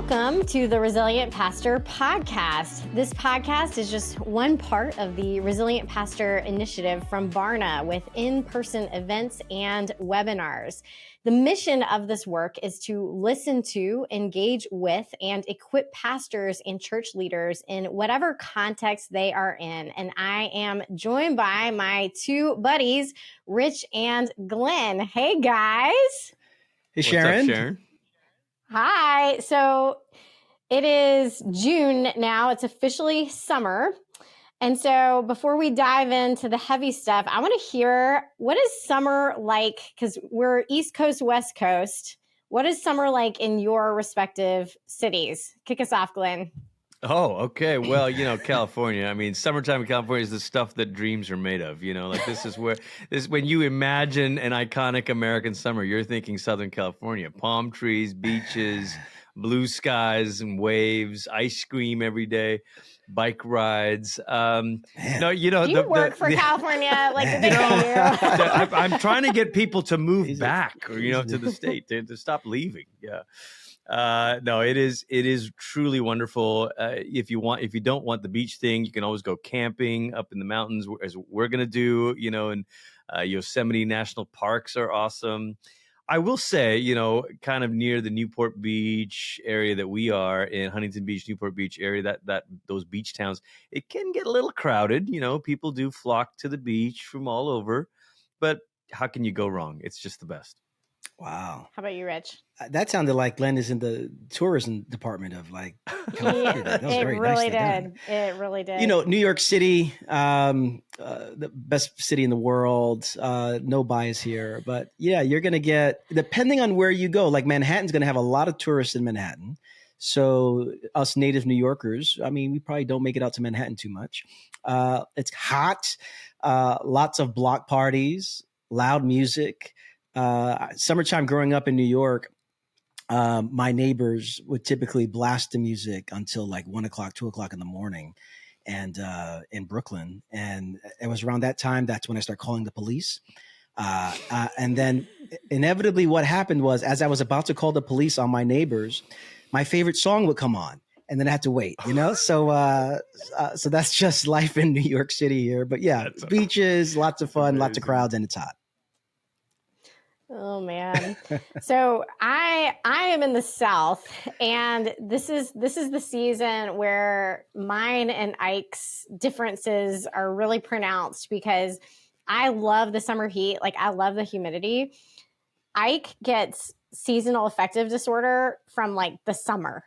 Welcome to the Resilient Pastor Podcast. This podcast is just one part of the Resilient Pastor initiative from Barna with in-person events and webinars. The mission of this work is to listen to, engage with, and equip pastors and church leaders in whatever context they are in. And I am joined by my two buddies, Rich and Glenn. Hey, guys. Hey, Sharon. What's up, Sharon? Hi. So it is June now. It's officially summer. And so before we dive into the heavy stuff, I want to hear, what is summer like? Because we're East Coast, West Coast. What is summer like in your respective cities? Kick us off, Glenn. Oh, okay. Well, California. I mean, summertime in California is the stuff that dreams are made of. Like this is when you imagine an iconic American summer, you're thinking Southern California, palm trees, beaches, blue skies and waves, ice cream every day, bike rides. No, Do you work for California? Like, did they pay you? I'm trying to get people to move back, or to the state to stop leaving. Yeah. No, it is truly wonderful. If you don't want the beach thing, you can always go camping up in the mountains, as we're going to do, and Yosemite National Parks are awesome. I will say, kind of near the Newport Beach area that we are in, Huntington Beach, Newport Beach area, that those beach towns, it can get a little crowded. People do flock to the beach from all over, but how can you go wrong? It's just the best. Wow. How about you, Rich? That sounded like Glenn is in the tourism department of California. That was very really nicely did. It really did. New York City, the best city in the world. No bias here, but yeah, you're going to get, depending on where you go, like Manhattan's going to have a lot of tourists in Manhattan. So us native New Yorkers, I mean, we probably don't make it out to Manhattan too much. It's hot, lots of block parties, loud music. Summertime growing up in New York, my neighbors would typically blast the music until like 1 o'clock, 2 o'clock in the morning, and in Brooklyn. And it was around that time, that's when I started calling the police. And then inevitably what happened was, as I was about to call the police on my neighbors, my favorite song would come on. And then I had to wait, So that's just life in New York City here. But yeah, beaches, lots of fun, lots of crowds, and it's hot. Oh man. So I am in the South, and this is the season where mine and Ike's differences are really pronounced, because I love the summer heat. Like, I love the humidity. Ike gets seasonal affective disorder from the summer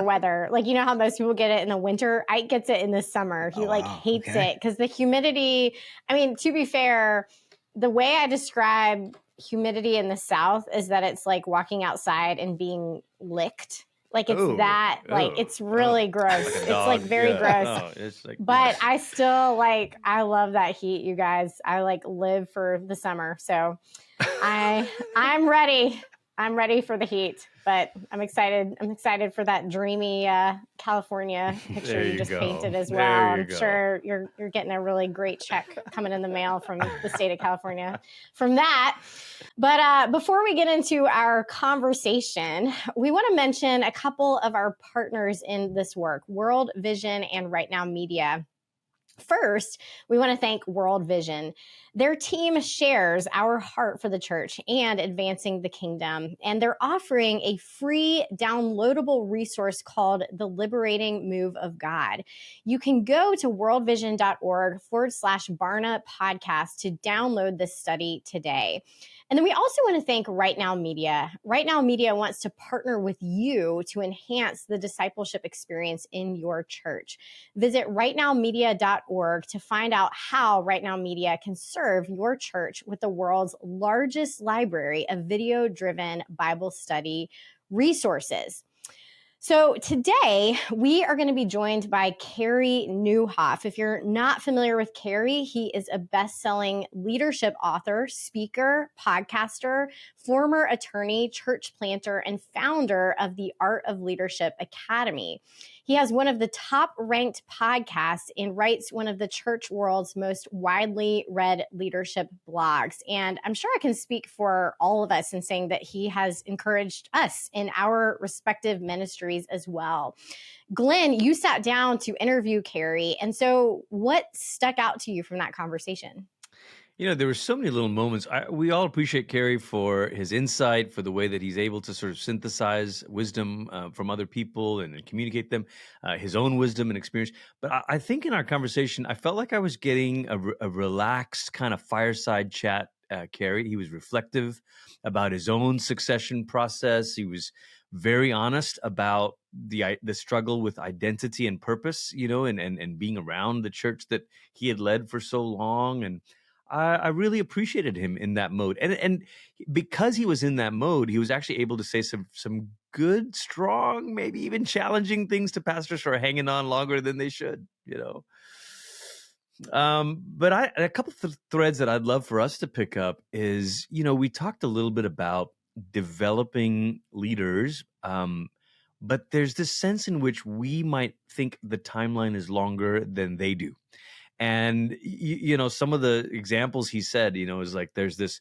weather. Like, how most people get it in the winter, Ike gets it in the summer. He hates it because the humidity. I mean, to be fair, the way I describe humidity in the South is that it's like walking outside and being licked. Like, it's it's really gross. It's very gross. But I still I love that heat, you guys. I live for the summer. So I'm ready. I'm ready for the heat, but I'm excited. I'm excited for that dreamy California picture you just painted as well. I'm sure you're getting a really great check coming in the mail from the state of California from that. But before we get into our conversation, we want to mention a couple of our partners in this work, World Vision and Right Now Media. First, we want to thank World Vision. Their team shares our heart for the church and advancing the kingdom, and they're offering a free downloadable resource called The Liberating Move of God. You can go to worldvision.org/Barna podcast to download this study today. And then we also want to thank Right Now Media. Right Now Media wants to partner with you to enhance the discipleship experience in your church. Visit rightnowmedia.org to find out how Right Now Media can serve your church with the world's largest library of video-driven Bible study resources. So today we are going to be joined by Carey Nieuwhof. If you're not familiar with Carey, he is a best-selling leadership author, speaker, podcaster, former attorney, church planter, and founder of the Art of Leadership Academy. He has one of the top ranked podcasts and writes one of the church world's most widely read leadership blogs. And I'm sure I can speak for all of us in saying that he has encouraged us in our respective ministries as well. Glenn, you sat down to interview Carey. And so what stuck out to you from that conversation? There were so many little moments. We all appreciate Carey for his insight, for the way that he's able to sort of synthesize wisdom from other people and communicate them, his own wisdom and experience. But I think in our conversation, I felt like I was getting a relaxed kind of fireside chat. Carey, he was reflective about his own succession process. He was very honest about the struggle with identity and purpose, and being around the church that he had led for so long. And I really appreciated him in that mode. And because he was in that mode, he was actually able to say some good, strong, maybe even challenging things to pastors who are hanging on longer than they should, But a couple of threads that I'd love for us to pick up is, we talked a little bit about developing leaders, but there's this sense in which we might think the timeline is longer than they do. And, some of the examples he said, is like there's this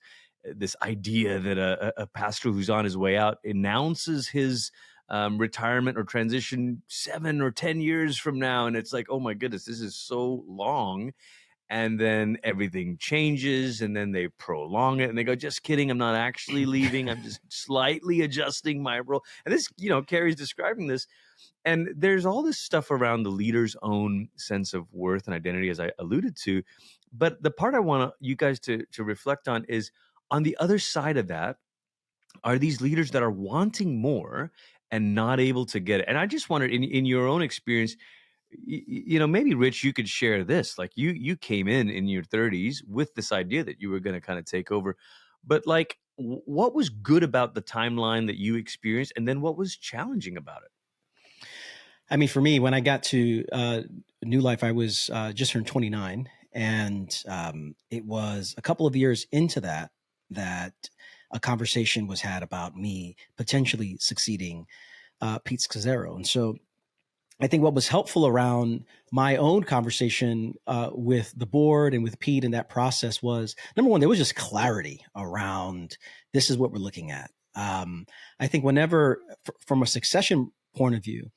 idea that a pastor who's on his way out announces his retirement or transition 7 or 10 years from now. And it's like, oh, my goodness, this is so long. And then everything changes and then they prolong it and they go, just kidding. I'm not actually leaving. I'm just slightly adjusting my role. And this, Carey's describing this. And there's all this stuff around the leader's own sense of worth and identity, as I alluded to. But the part I want you guys to reflect on is on the other side of that are these leaders that are wanting more and not able to get it. And I just wondered, in your own experience, maybe Rich, you could share this. Like you came in your 30s with this idea that you were going to kind of take over. But like, what was good about the timeline that you experienced? And then what was challenging about it? I mean, for me, when I got to New Life, I was just turned 29. And it was a couple of years into that a conversation was had about me potentially succeeding Pete Scazzaro. And so I think what was helpful around my own conversation with the board and with Pete in that process was, number one, there was just clarity around this is what we're looking at. I think whenever, from a succession point of view,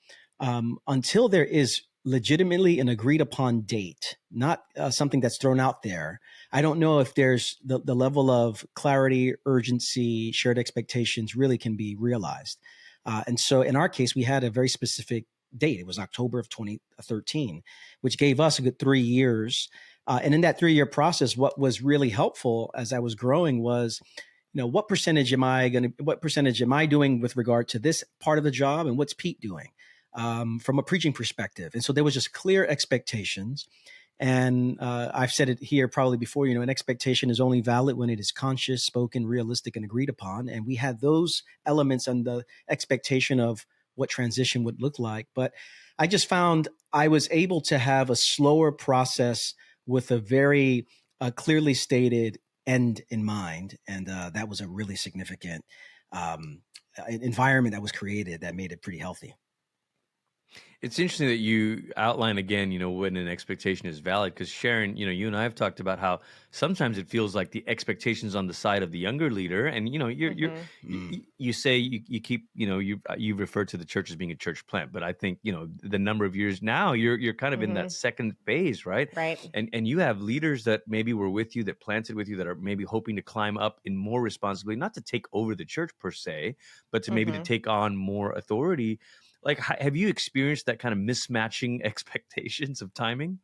until there is legitimately an agreed upon date, not something that's thrown out there, I don't know if there's the level of clarity, urgency, shared expectations really can be realized. And so in our case, we had a very specific date. It was October of 2013, which gave us a good 3 years. And in that 3-year process, what was really helpful as I was growing was, what percentage am I doing with regard to this part of the job, and what's Pete doing? From a preaching perspective. And so there was just clear expectations. And I've said it here probably before, an expectation is only valid when it is conscious, spoken, realistic, and agreed upon. And we had those elements and the expectation of what transition would look like. But I just found I was able to have a slower process with a very clearly stated end in mind. And that was a really significant environment that was created that made it pretty healthy. It's interesting that you outline again, when an expectation is valid, because Sharon, you and I have talked about how sometimes it feels like the expectations on the side of the younger leader, and you say you keep, you refer to the church as being a church plant, but I think the number of years now you're kind of in that second phase, right? Right. And you have leaders that maybe were with you, that planted with you, that are maybe hoping to climb up in more responsibility, not to take over the church per se, but to maybe to take on more authority. Like, have you experienced that kind of mismatching expectations of timing?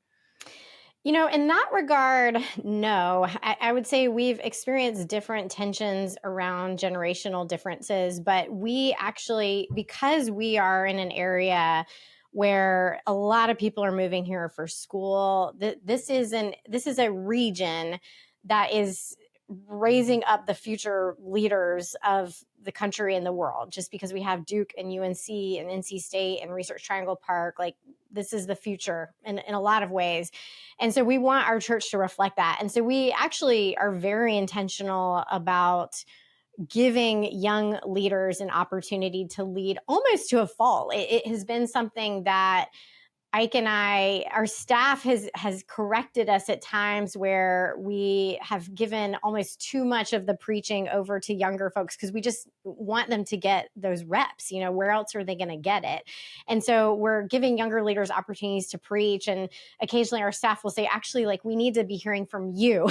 In that regard, no. I would say we've experienced different tensions around generational differences, but we actually, because we are in an area where a lot of people are moving here for school, this is a region that is raising up the future leaders of the country and the world. Just because we have Duke and UNC and NC State and Research Triangle Park, like this is the future in a lot of ways. And so we want our church to reflect that. And so we actually are very intentional about, giving young leaders an opportunity to lead almost to a fault. It has been something that Ike and our staff has corrected us at times where we have given almost too much of the preaching over to younger folks because we just want them to get those reps. Where else are they going to get it? And so we're giving younger leaders opportunities to preach. And occasionally our staff will say, actually, like, we need to be hearing from you.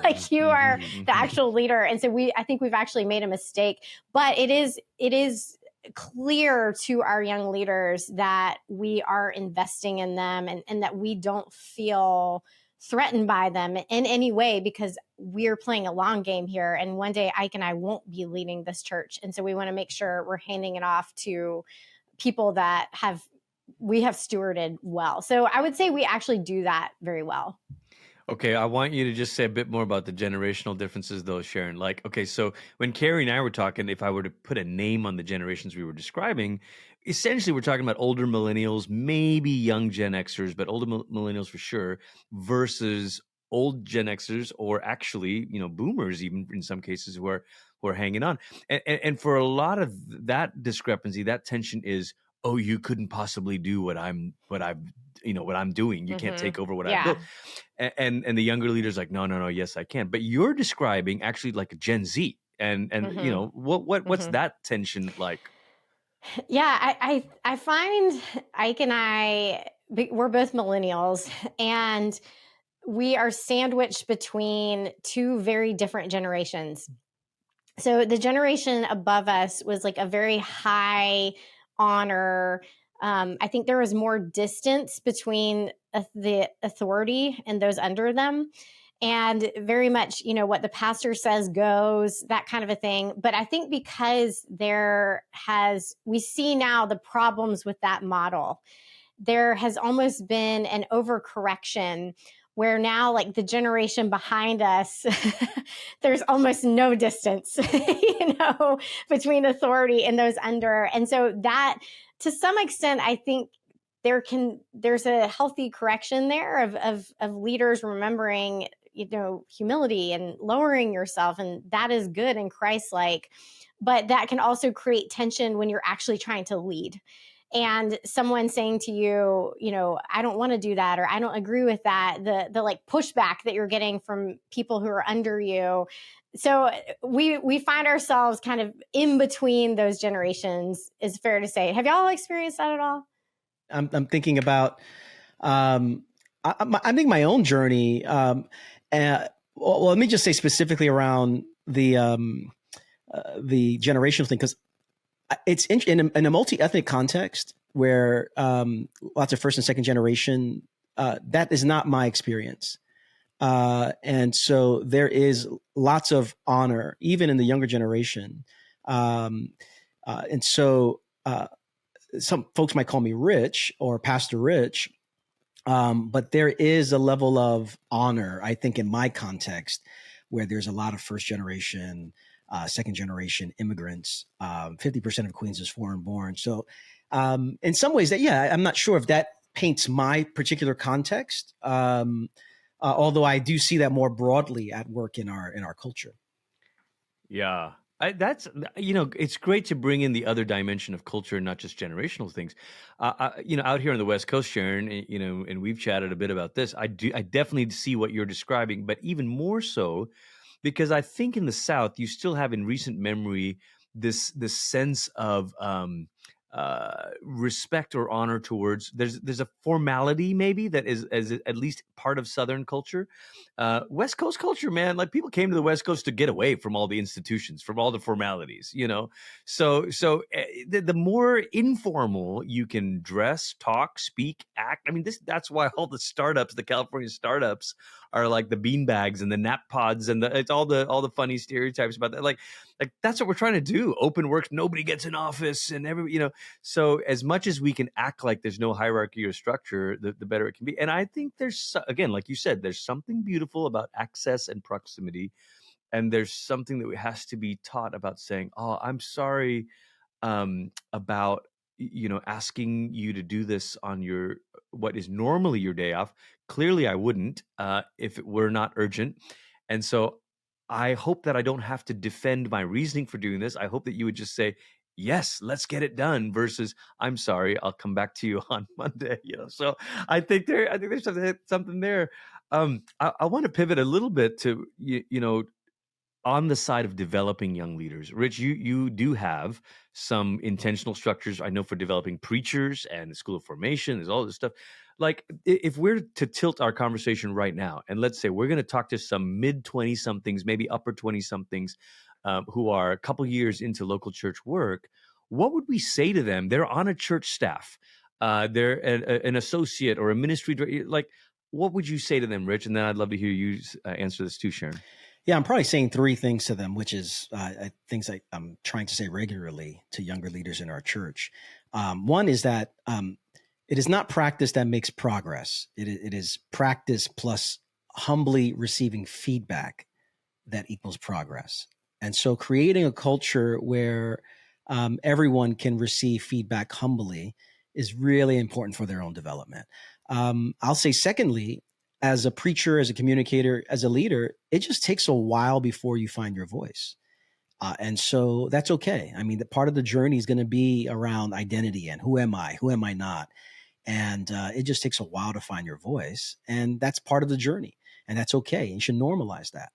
Like, you are the actual leader. And so I think we've actually made a mistake, but it is clear to our young leaders that we are investing in them and that we don't feel threatened by them in any way because we're playing a long game here. And one day Ike and I won't be leading this church. And so we want to make sure we're handing it off to people that we have stewarded well. So I would say we actually do that very well. Okay, I want you to just say a bit more about the generational differences, though, Sharon. Like, okay, so when Carey and I were talking, if I were to put a name on the generations we were describing, essentially we're talking about older millennials, maybe young Gen Xers, but older millennials for sure, versus old Gen Xers, or actually, boomers, even in some cases, who are hanging on. And for a lot of that discrepancy, that tension is, oh, you couldn't possibly do what I'm doing. You can't take over what I've built. And the younger leaders like, no, yes, I can. But you're describing actually like a Gen Z, and what's that tension like? Yeah, I find Ike and we're both millennials, and we are sandwiched between two very different generations. So the generation above us was like a very high honor. I think there was more distance between the authority and those under them. And very much, what the pastor says goes, that kind of a thing. But I think because we see now the problems with that model, there has almost been an overcorrection where now, like, the generation behind us, there's almost no distance, between authority and those under. And so that, to some extent, I think there's a healthy correction there of leaders remembering, humility and lowering yourself. And that is good and Christ-like, but that can also create tension when you're actually trying to lead. And someone saying to you, I don't want to do that, or I don't agree with that, the like pushback that you're getting from people who are under you. So we find ourselves kind of in between those generations, is fair to say. Have y'all experienced that at all? I'm thinking about, I think my own journey. Well, let me just say specifically around the generational thing, because it's in a multi-ethnic context where lots of first and second generation, that is not my experience. And so there is lots of honor, even in the younger generation. And so some folks might call me rich or Pastor Rich, but there is a level of honor, I think, in my context, where there's a lot of first generation, second generation immigrants. 50% of Queens is foreign born. So in some ways I'm not sure if that paints my particular context. Although I do see that more broadly at work in our culture. Yeah. It's great to bring in the other dimension of culture and not just generational things. Out here on the West Coast, Sharon, and we've chatted a bit about this. I definitely see what you're describing, but even more so, because I think in the South, you still have in recent memory this sense of respect or honor towards. There's a formality maybe that is at least part of Southern culture. West Coast culture, man, like people came to the West Coast to get away from all the institutions, from all the formalities, So the more informal you can dress, talk, speak, act. I mean, that's why all the startups, the California startups, are like the beanbags and the nap pods and it's all the funny stereotypes about that. Like that's what we're trying to do. Open works, nobody gets in office, and So as much as we can act like there's no hierarchy or structure, the better it can be. And I think there's, again, like you said, there's something beautiful about access and proximity. And there's something that has to be taught about saying, oh, I'm sorry about, asking you to do this on what is normally your day off. Clearly I wouldn't if it were not urgent. And so I hope that I don't have to defend my reasoning for doing this. I hope that you would just say, yes, let's get it done versus I'm sorry, I'll come back to you on Monday. So I think there's something there. I want to pivot a little bit to, on the side of developing young leaders. Rich, you do have some intentional structures, I know, for developing preachers and the School of Formation. There's all this stuff. Like, if we're to tilt our conversation right now, and let's say we're going to talk to some mid-20 somethings, maybe upper 20 somethings, who are a couple years into local church work, what would we say to them? They're on a church staff. They're an associate or a ministry director. Like, what would you say to them, Rich? And then I'd love to hear you answer this too, Sharon. Yeah, I'm probably saying three things to them, which is things I'm trying to say regularly to younger leaders in our church. One is that it is not practice that makes progress. It is practice plus humbly receiving feedback that equals progress. And so creating a culture where everyone can receive feedback humbly is really important for their own development. I'll say secondly, as a preacher, as a communicator, as a leader, it just takes a while before you find your voice. And so that's okay. I mean, the part of the journey is going to be around identity and who am I not? And it just takes a while to find your voice. And that's part of the journey. And that's okay. You should normalize that.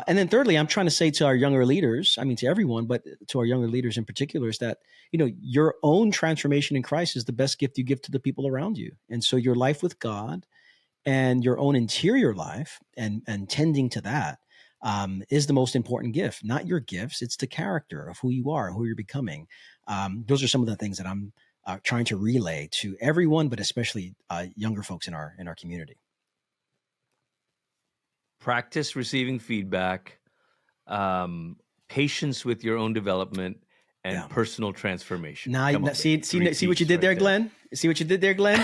And then thirdly, I'm trying to say to our younger leaders, I mean, to everyone, but to our younger leaders in particular, is that, your own transformation in Christ is the best gift you give to the people around you. And so your life with God and your own interior life and tending to that is the most important gift, not your gifts. It's the character of who you are, who you're becoming. Those are some of the things that I'm trying to relay to everyone, but especially younger folks in our community. Practice receiving feedback, patience with your own development, and personal transformation. Now, see what you did there, Glenn? See what you did there, Glenn?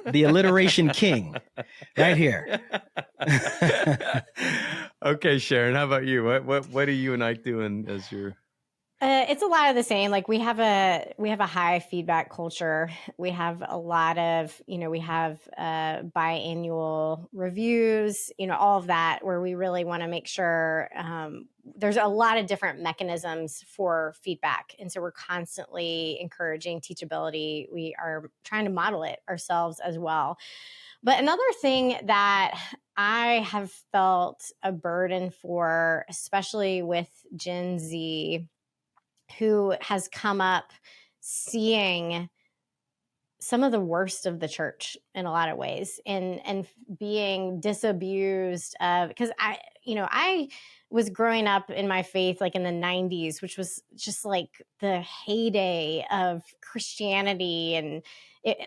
The alliteration king, right here. Okay, Sharon, how about you? What are you and Ike doing as your... It's a lot of the same. Like we have a high feedback culture. We have a lot of, we have biannual reviews, all of that, where we really want to make sure there's a lot of different mechanisms for feedback. And so we're constantly encouraging teachability. We are trying to model it ourselves as well. But another thing that I have felt a burden for, especially with Gen Z, who has come up seeing some of the worst of the church in a lot of ways and being disabused of, because I was growing up in my faith like in the 90s, which was just like the heyday of Christianity, and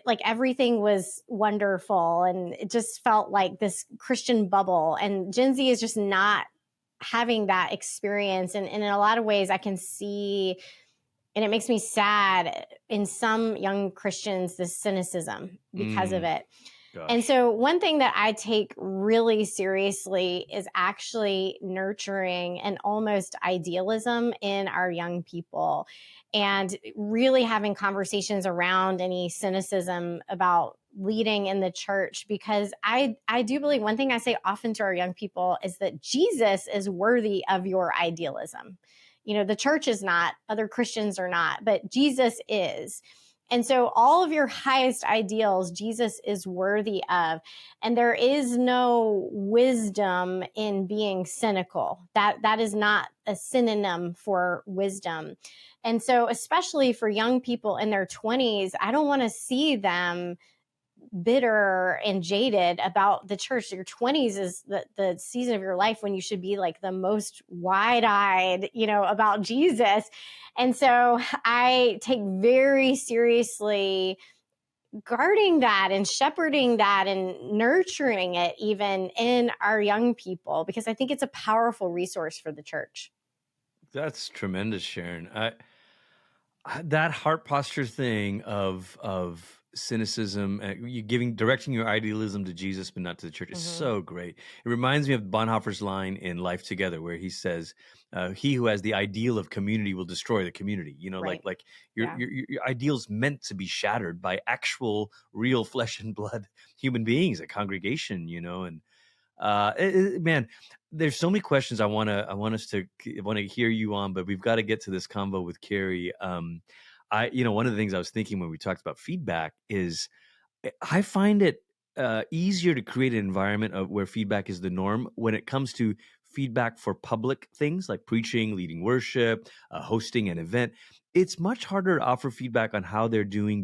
like everything was wonderful and it just felt like this Christian bubble. And Gen Z is just not having that experience. And in a lot of ways I can see, and it makes me sad in some young Christians, this cynicism because of it. Gosh. And so one thing that I take really seriously is actually nurturing an almost idealism in our young people and really having conversations around any cynicism about leading in the church, because I do believe one thing I say often to our young people is that Jesus is worthy of your idealism. The church is not, other Christians are not, but Jesus is. And so all of your highest ideals, Jesus is worthy of. And there is no wisdom in being cynical. That is not a synonym for wisdom. And so especially for young people in their 20s, I don't want to see them bitter and jaded about the church. Your 20s is the season of your life when you should be like the most wide-eyed, about Jesus. And so I take very seriously guarding that and shepherding that and nurturing it even in our young people, because I think it's a powerful resource for the church. That's tremendous, Sharon. That heart posture thing of cynicism, directing your idealism to Jesus but not to the church is so great. It reminds me of Bonhoeffer's line in Life Together, where he says, he who has the ideal of community will destroy the community. Right. Like your ideal's meant to be shattered by actual real flesh and blood human beings, a congregation, and man, there's so many questions I want to hear you on, but we've got to get to this convo with Carey. One of the things I was thinking when we talked about feedback is I find it easier to create an environment of where feedback is the norm when it comes to feedback for public things like preaching, leading worship, hosting an event. It's much harder to offer feedback on how they're doing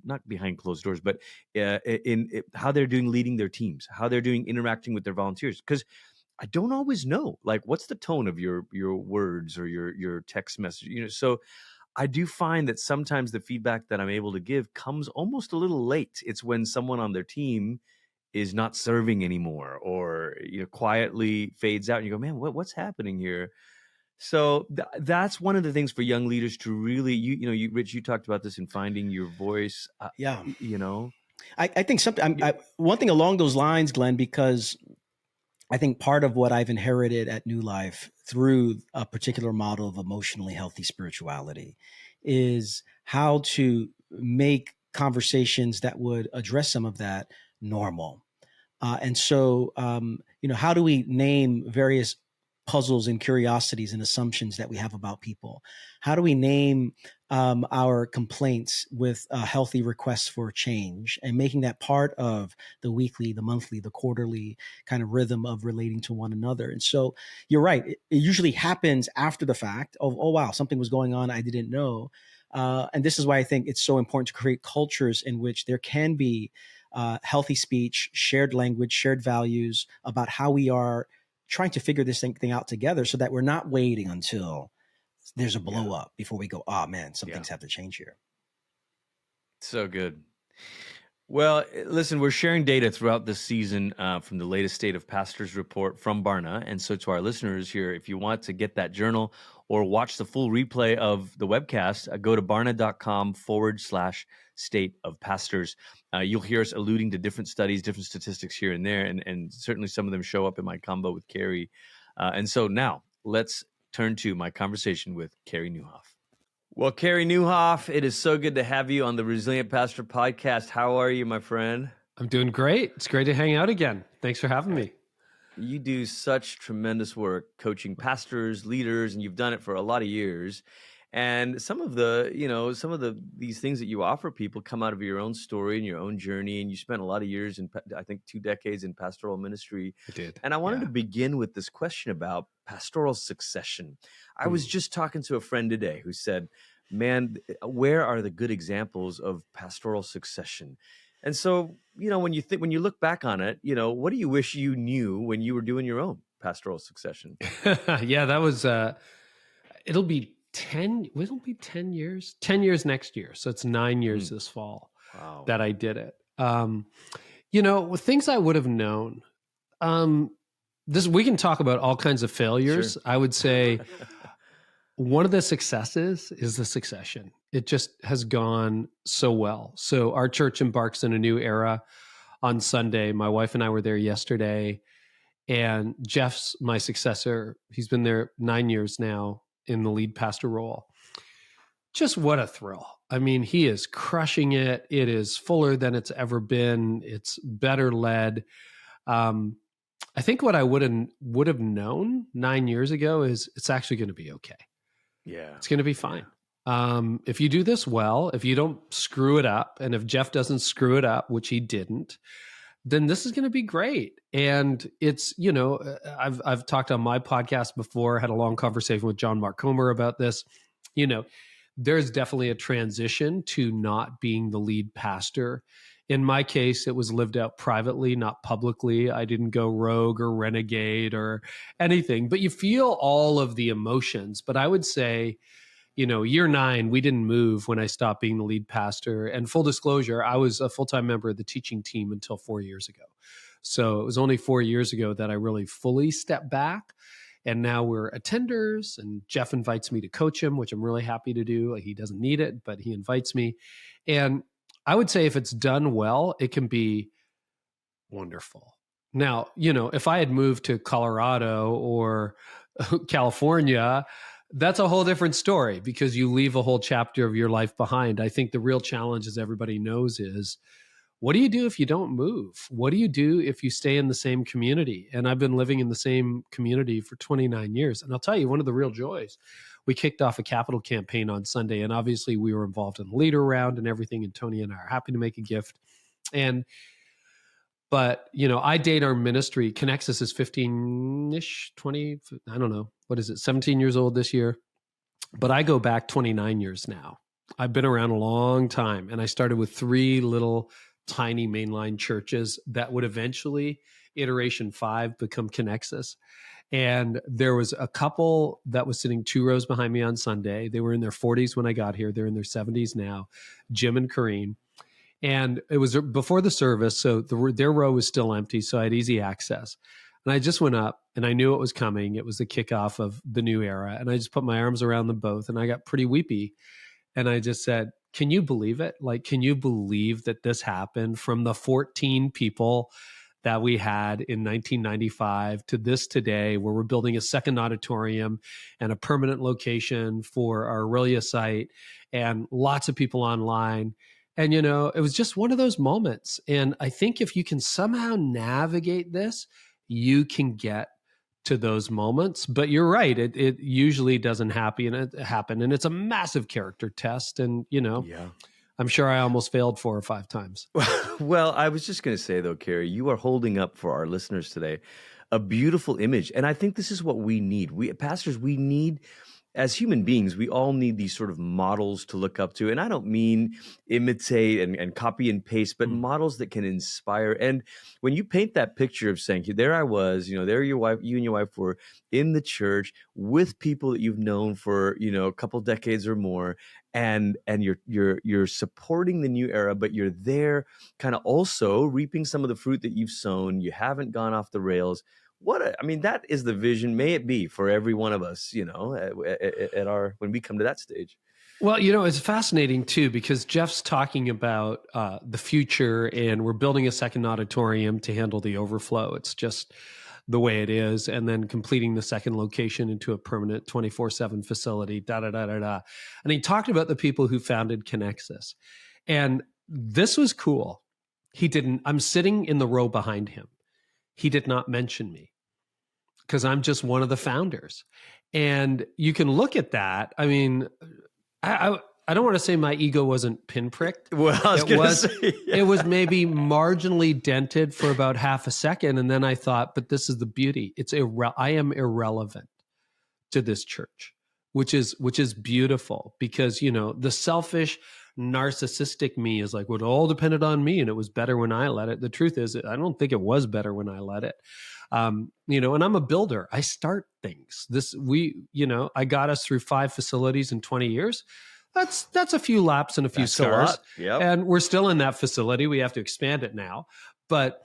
not behind closed doors, but in how they're doing leading their teams, how they're doing interacting with their volunteers. Because I don't always know, like, what's the tone of your words or your text message, so I do find that sometimes the feedback that I'm able to give comes almost a little late. It's when someone on their team is not serving anymore or quietly fades out and you go, man, what's happening here? So that's one of the things for young leaders to really, Rich, you talked about this in finding your voice. Yeah. I think one thing along those lines, Glenn, because I think part of what I've inherited at New Life through a particular model of emotionally healthy spirituality is how to make conversations that would address some of that normal. And so, how do we name various puzzles and curiosities and assumptions that we have about people? How do we name our complaints with healthy requests for change and making that part of the weekly, the monthly, the quarterly kind of rhythm of relating to one another? And so you're right. It usually happens after the fact of, oh, wow, something was going on I didn't know. And this is why I think it's so important to create cultures in which there can be healthy speech, shared language, shared values about how we are trying to figure this thing out together so that we're not waiting until there's a blow up before we go, oh man, some things have to change here. So good. Well, listen, we're sharing data throughout this season from the latest State of Pastors report from Barna. And so to our listeners here, if you want to get that journal or watch the full replay of the webcast, go to barna.com/State of Pastors. You'll hear us alluding to different studies, different statistics here and there, and certainly some of them show up in my combo with Carey. And so now let's turn to my conversation with Carey Nieuwhof. Well, Carey Nieuwhof, it is so good to have you on the Resilient Pastor podcast. How are you, my friend? I'm doing great. It's great to hang out again. Thanks for having me. You do such tremendous work coaching pastors, leaders, and you've done it for a lot of years. And some of these things that you offer people come out of your own story and your own journey. And you spent a lot of years I think 2 decades in pastoral ministry. I did. And I wanted to begin with this question about pastoral succession. I was just talking to a friend today who said, man, where are the good examples of pastoral succession? And so, when you look back on it, what do you wish you knew when you were doing your own pastoral succession? Yeah, that was, it'll be 10 years, 10 years next year. So it's 9 years this fall that I did it. Things I would have known, we can talk about all kinds of failures. Sure. I would say one of the successes is the succession. It just has gone so well. So our church embarks in a new era on Sunday. My wife and I were there yesterday, and Jeff's my successor. He's been there 9 years now in the lead pastor role. Just what a thrill. I mean, he is crushing it. It is fuller than it's ever been. It's better led. I think what I would have known 9 years ago is it's actually going to be okay. Yeah. It's going to be fine. If you do this well, if you don't screw it up, and if Jeff doesn't screw it up, which he didn't, then this is going to be great. And it's, I've talked on my podcast before, had a long conversation with John Mark Comer about this. There's definitely a transition to not being the lead pastor. In my case, it was lived out privately, not publicly. I didn't go rogue or renegade or anything, but you feel all of the emotions. But I would say, year 9, we didn't move when I stopped being the lead pastor. And full disclosure, I was a full-time member of the teaching team until 4 years ago. So it was only 4 years ago that I really fully stepped back. And now we're attenders, and Jeff invites me to coach him, which I'm really happy to do. He doesn't need it, but he invites me. And I would say if it's done well, it can be wonderful. Now, if I had moved to Colorado or California, that's a whole different story because you leave a whole chapter of your life behind. I think the real challenge, as everybody knows, is what do you do if you don't move? What do you do if you stay in the same community? And I've been living in the same community for 29 years. And I'll tell you, one of the real joys, we kicked off a capital campaign on Sunday, and obviously we were involved in the leader round and everything. And Tony and I are happy to make a gift. But, I date our ministry. Connexus is 15-ish, 20, I don't know. What is it? 17 years old this year. But I go back 29 years now. I've been around a long time. And I started with 3 little tiny mainline churches that would eventually, iteration 5, become Connexus. And there was a couple that was sitting 2 rows behind me on Sunday. They were in their 40s when I got here. They're in their 70s now, Jim and Kareen. And it was before the service, so their row was still empty, so I had easy access. And I just went up, and I knew it was coming. It was the kickoff of the new era. And I just put my arms around them both, and I got pretty weepy. And I just said, can you believe it? Like, can you believe that this happened from the 14 people that we had in 1995 to this today, where we're building a second auditorium and a permanent location for our Aurelia site and lots of people online. And, it was just one of those moments. And I think if you can somehow navigate this, you can get to those moments. But you're right. It usually doesn't happen. And it's a massive character test. And, Yeah. I'm sure I almost failed 4 or 5 times. Well, I was just going to say, though, Carey, you are holding up for our listeners today a beautiful image. And I think this is what we need. Pastors, we need, as human beings, we all need these sort of models to look up to. And I don't mean imitate and copy and paste, but models that can inspire. And when you paint that picture of saying, there I was, there you and your wife were in the church with people that you've known for, a couple decades or more. And you're supporting the new era, but you're there kind of also reaping some of the fruit that you've sown. You haven't gone off the rails. That is the vision. May it be for every one of us, when we come to that stage. Well, it's fascinating too, because Jeff's talking about the future, and we're building a second auditorium to handle the overflow. It's just the way it is. And then completing the second location into a permanent 24/7 facility, And he talked about the people who founded Connexus. And this was cool. I'm sitting in the row behind him. He did not mention me, because I'm just one of the founders. And you can look at that. I mean, I don't want to say my ego wasn't pinpricked. Well, It was maybe marginally dented for about half a second. And then I thought, but this is the beauty. I am irrelevant to this church, which is beautiful, because, the selfish, narcissistic me is like, well, it all depended on me, and it was better when I led it. The truth is, I don't think it was better when I led it. And I'm a builder. I start things. I got us through 5 facilities in 20 years. That's a few laps and a few scars. Yep. And we're still in that facility. We have to expand it now. But,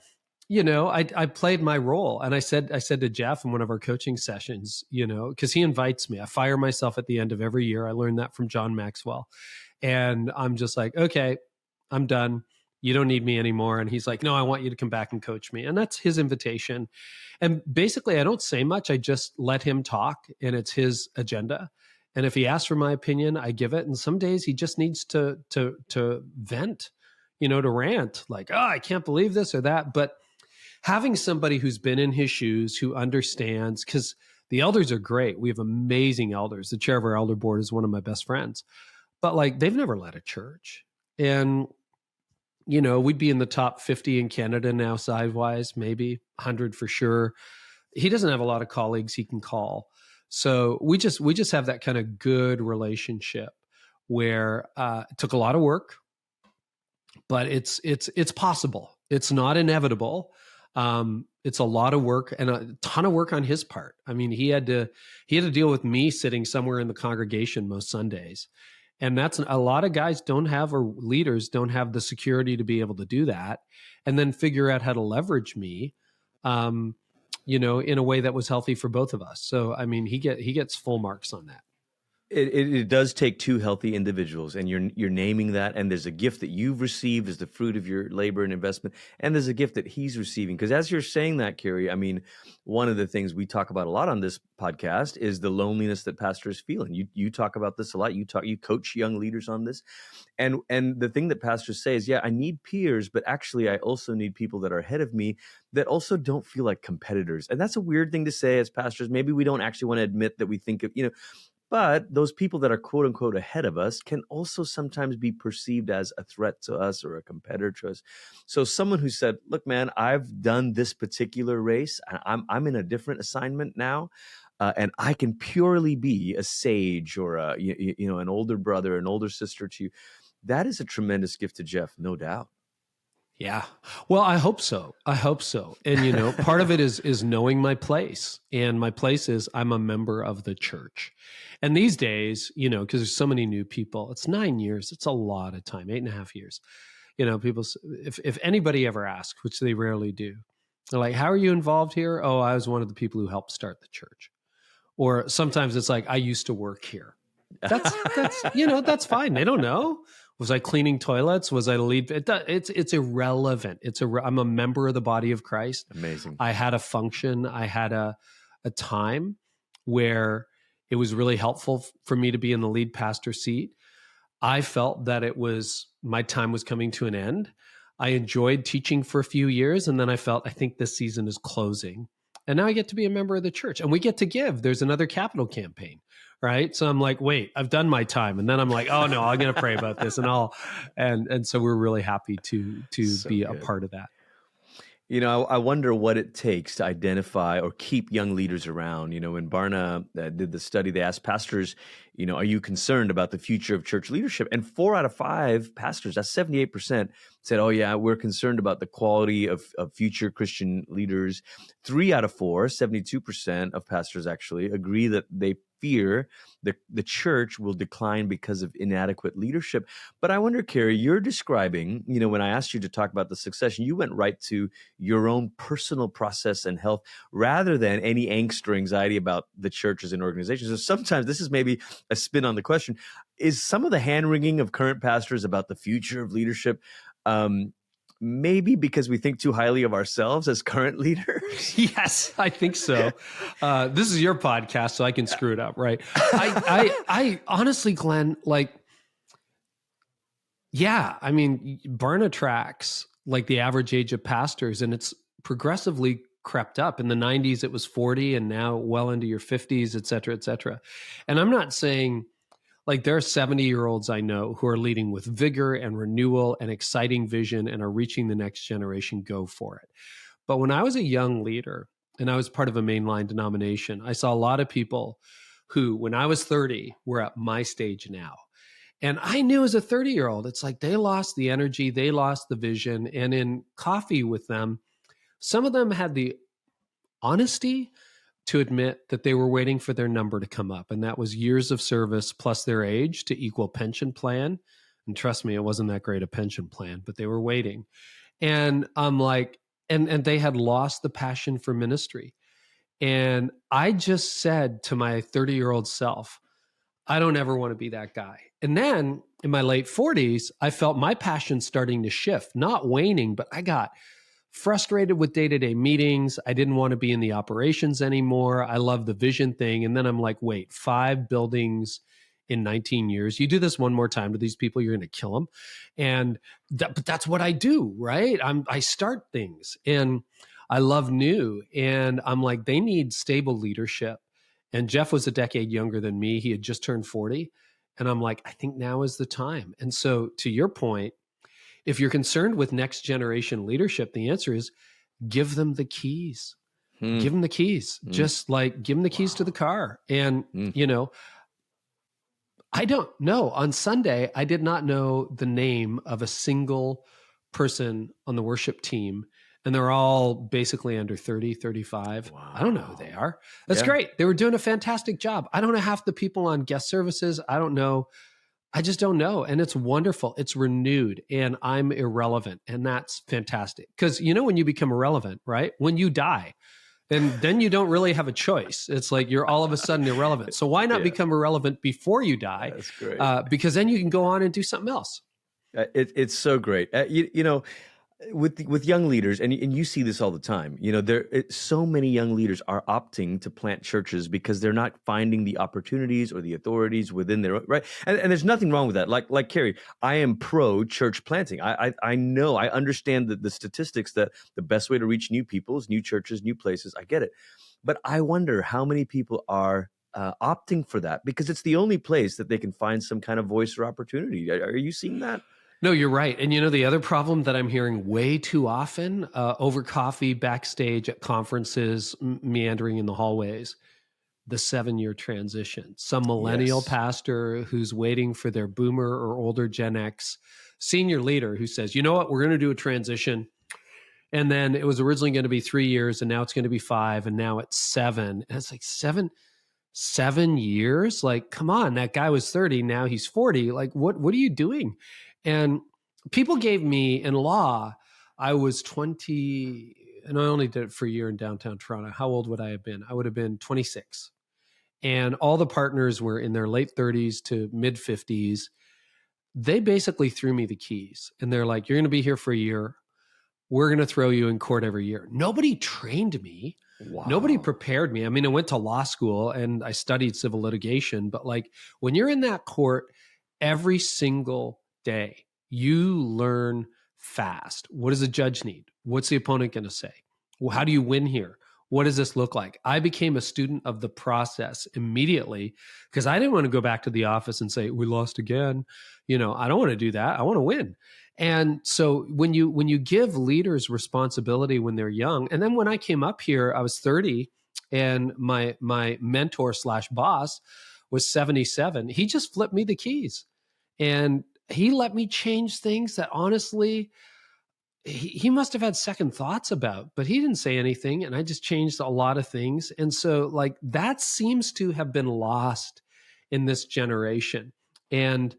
I played my role. And I said to Jeff in one of our coaching sessions, because he invites me, I fire myself at the end of every year. I learned that from John Maxwell. And I'm just like, okay, I'm done. You don't need me anymore. And he's like, no, I want you to come back and coach me. And that's his invitation. And basically, I don't say much. I just let him talk, and it's his agenda. And if he asks for my opinion, I give it. And some days he just needs to vent, to rant, like, oh, I can't believe this or that. But having somebody who's been in his shoes, who understands, because the elders are great. We have amazing elders. The chair of our elder board is one of my best friends. But they've never led a church. And, we'd be in the top 50 in Canada now, size-wise, maybe 100 for sure. He doesn't have a lot of colleagues he can call. So we just have that kind of good relationship where it took a lot of work, but it's possible. It's not inevitable. It's a lot of work, and a ton of work on his part. I mean, he had to deal with me sitting somewhere in the congregation most Sundays. And that's a lot of guys don't have, or leaders don't have, the security to be able to do that, and then figure out how to leverage me, in a way that was healthy for both of us. So, I mean, he gets full marks on that. It does take two healthy individuals, and you're naming that. And there's a gift that you've received as the fruit of your labor and investment, and there's a gift that he's receiving. Because as you're saying that, Carey, I mean, one of the things we talk about a lot on this podcast is the loneliness that pastors feel, and you talk about this a lot. You coach young leaders on this, and the thing that pastors say is, yeah, I need peers, but actually, I also need people that are ahead of me that also don't feel like competitors. And that's a weird thing to say as pastors. Maybe we don't actually want to admit that we think of, but those people that are quote unquote ahead of us can also sometimes be perceived as a threat to us or a competitor to us. So someone who said, look, man, I've done this particular race. I'm in a different assignment now. And I can purely be a sage or an older brother, an older sister to you. That is a tremendous gift to Jeff, no doubt. Yeah. Well, I hope so. And, part of it is knowing my place. And my place is I'm a member of the church. And these days, because there's so many new people, it's 9 years. It's a lot of time, 8.5 years. People, if anybody ever asks, which they rarely do, they're like, how are you involved here? Oh, I was one of the people who helped start the church. Or sometimes it's like, I used to work here. That's fine. They don't know. Was I cleaning toilets? Was I the lead? It's irrelevant. I'm a member of the body of Christ. Amazing. I had a function. I had a time where it was really helpful for me to be in the lead pastor seat. I felt that my time was coming to an end. I enjoyed teaching for a few years, and then I felt, I think this season is closing. And now I get to be a member of the church, and we get to give. There's another capital campaign. Right. So I'm like, wait, I've done my time. And then I'm like, oh no, I'm going to pray about this and so we're really happy to be a part of that. I wonder what it takes to identify or keep young leaders around. When Barna did the study, they asked pastors, are you concerned about the future of church leadership? And 4 out of 5 pastors, that's 78%, said, oh yeah, we're concerned about the quality of future Christian leaders. 3 out of 4, 72% of pastors actually agree that they fear the church will decline because of inadequate leadership. But I wonder, Carey, you're describing, when I asked you to talk about the succession, you went right to your own personal process and health rather than any angst or anxiety about the church as an organization. So sometimes this is maybe a spin on the question. Is some of the hand-wringing of current pastors about the future of leadership maybe because we think too highly of ourselves as current leaders? Yes, I think so. This is your podcast, so I can screw it up, right? I honestly, Glenn, Barna tracks the average age of pastors, and it's progressively crept up. In the 90s, it was 40, and now well into your 50s, et cetera, et cetera. And I'm not saying there are 70-year-olds I know who are leading with vigor and renewal and exciting vision and are reaching the next generation. Go for it. But when I was a young leader and I was part of a mainline denomination, I saw a lot of people who, when I was 30, were at my stage now. And I knew as a 30-year-old, it's like they lost the energy, they lost the vision. And in coffee with them, some of them had the honesty to admit that they were waiting for their number to come up. And that was years of service plus their age to equal pension plan. And trust me, it wasn't that great a pension plan, but they were waiting. And I'm like, and they had lost the passion for ministry. And I just said to my 30-year-old self, I don't ever want to be that guy. And then in my late 40s, I felt my passion starting to shift, not waning, but I got frustrated with day-to-day meetings. I didn't want to be in the operations anymore. I love the vision thing. And then I'm like, wait, 5 buildings in 19 years. You do this one more time to these people, you're going to kill them. And but that's what I do, right? I start things and I love new. And I'm like, they need stable leadership. And Jeff was a decade younger than me. He had just turned 40. And I'm like, I think now is the time. And so to your point, if you're concerned with next generation leadership, the answer is give them the keys. Give them the keys. Just give them the keys to the car. And, I don't know. On Sunday, I did not know the name of a single person on the worship team. And they're all basically under 30, 35. Wow. I don't know who they are. That's great. They were doing a fantastic job. I don't know half the people on guest services. I don't know. I just don't know. And it's wonderful. It's renewed and I'm irrelevant. And that's fantastic. Because when you become irrelevant, right? When you die, then you don't really have a choice. It's like you're all of a sudden irrelevant. So why not become irrelevant before you die? That's great. Because then you can go on and do something else. It's so great. You know, with young leaders, and you see this all the time. You know, so many young leaders are opting to plant churches because they're not finding the opportunities or the authorities within their right. And there's nothing wrong with that. Like Carey, I am pro church planting. I know, I understand the statistics that the best way to reach new people is new churches, new places. I get it, but I wonder how many people are opting for that because it's the only place that they can find some kind of voice or opportunity. Are you seeing that? No, you're right. And you know, the other problem that I'm hearing way too often over coffee, backstage, at conferences, meandering in the hallways, the 7-year transition. Some millennial pastor who's waiting for their boomer or older Gen X senior leader who says, you know what, we're going to do a transition. And then it was originally going to be 3 years and now it's going to be 5 and now it's 7. And it's like 7 years? Like, come on, that guy was 30. Now he's 40. Like, what are you doing? And people gave me, in law, I was 20, and I only did it for a year in downtown Toronto. How old would I have been? I would have been 26. And all the partners were in their late 30s to mid 50s. They basically threw me the keys. And they're like, you're going to be here for a year. We're going to throw you in court every year. Nobody trained me. Wow. Nobody prepared me. I mean, I went to law school and I studied civil litigation. But like when you're in that court every single day, you learn fast. What does the judge need? What's the opponent going to say? Well, how do you win here? What does this look like? I became a student of the process immediately because I didn't want to go back to the office and say, we lost again. You know, I don't want to do that. I want to win. And so when you give leaders responsibility when they're young, and then when I came up here, I was 30 and my mentor / boss was 77. He just flipped me the keys and he let me change things that honestly, he must have had second thoughts about, but he didn't say anything. And I just changed a lot of things. And so like that seems to have been lost in this generation. And,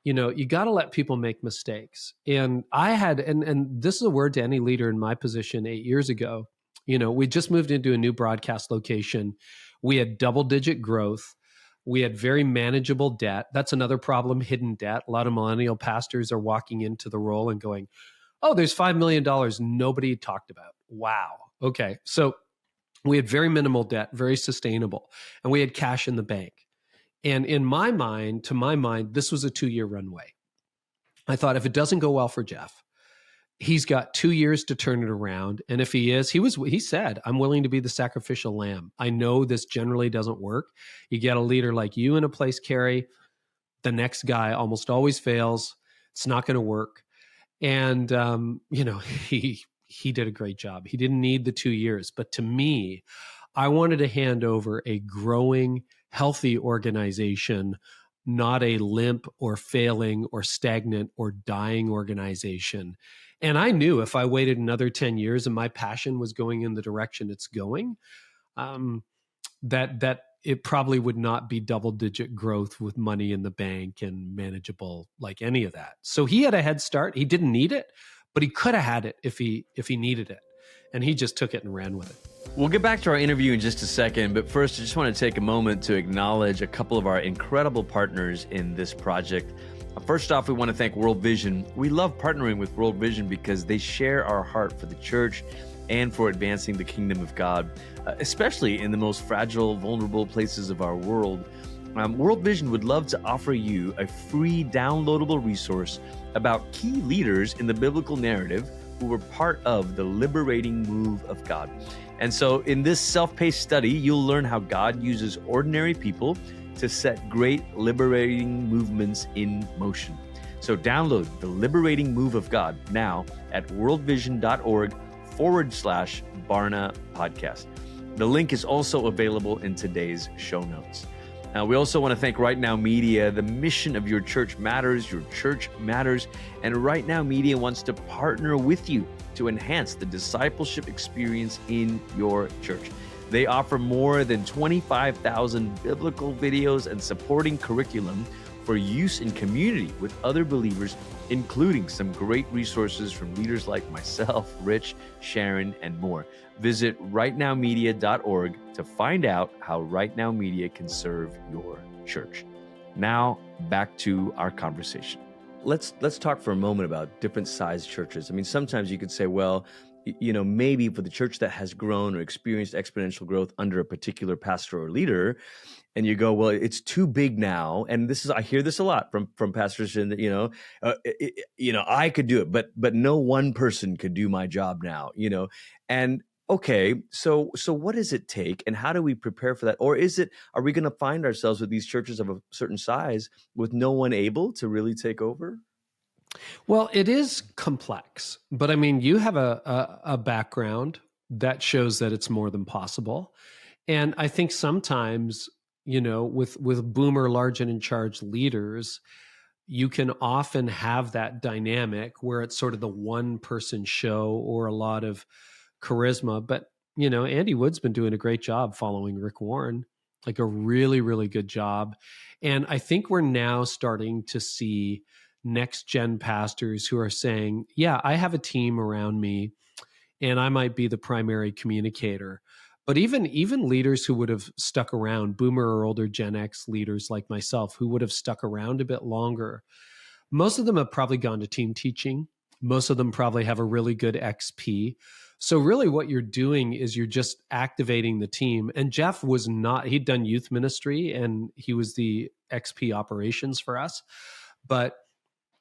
you know, you got to let people make mistakes. And I had, and this is a word to any leader in my position 8 years ago, you know, we just moved into a new broadcast location. We had double-digit growth. We had very manageable debt. That's another problem, hidden debt. A lot of millennial pastors are walking into the role and going, oh, there's $5 million nobody talked about. Wow. Okay. So we had very minimal debt, very sustainable, and we had cash in the bank. And in my mind, to my mind, this was a 2-year runway. I thought if it doesn't go well for Jeff, he's got 2 years to turn it around. And if he is, he said, I'm willing to be the sacrificial lamb. I know this generally doesn't work. You get a leader like you in a place, Carey, the next guy almost always fails. It's not going to work. And, you know, he did a great job. He didn't need the 2 years. But to me, I wanted to hand over a growing, healthy organization, not a limp or failing or stagnant or dying organization. And I knew if I waited another 10 years and my passion was going in the direction it's going, that it probably would not be double-digit growth with money in the bank and manageable like any of that. So he had a head start. He didn't need it, but he could have had it if he needed it. And he just took it and ran with it. We'll get back to our interview in just a second, but first I just want to take a moment to acknowledge a couple of our incredible partners in this project. First off, we want to thank World Vision. We love partnering with World Vision because they share our heart for the church and for advancing the kingdom of God, especially in the most fragile, vulnerable places of our world. World Vision would love to offer you a free downloadable resource about key leaders in the biblical narrative who were part of the liberating move of God. And so in this self-paced study, you'll learn how God uses ordinary people to set great liberating movements in motion. So download The Liberating Move of God now at worldvision.org/Barna podcast. The link is also available in today's show notes. We also want to thank Right Now Media. The mission of your church matters, your church matters, and Right Now Media wants to partner with you to enhance the discipleship experience in your church. They offer more than 25,000 biblical videos and supporting curriculum for use in community with other believers, including some great resources from leaders like myself, Rich, Sharon, and more. Visit rightnowmedia.org to find out how Right Now Media can serve your church. Now, back to our conversation. Let's talk for a moment about different sized churches. I mean, sometimes you could say, well, maybe for the church that has grown or experienced exponential growth under a particular pastor or leader, and you go, well, it's too big now. And I hear this a lot from pastors, and I could do it, but no one person could do my job now, and okay, so what does it take, and how do we prepare for that? Or are we going to find ourselves with these churches of a certain size with no one able to really take over? Well, it is complex, but I mean, you have a background that shows that it's more than possible. And I think sometimes, with boomer large and in charge leaders, you can often have that dynamic where it's sort of the one person show or a lot of charisma. But, Andy Wood's been doing a great job following Rick Warren, like a really, really good job. And I think we're now starting to see next gen pastors who are saying, yeah, I have a team around me and I might be the primary communicator. But even leaders who would have stuck around, boomer or older Gen X leaders like myself, who would have stuck around a bit longer, most of them have probably gone to team teaching. Most of them probably have a really good XP. So really what you're doing is you're just activating the team. And Jeff he'd done youth ministry and he was the XP operations for us, but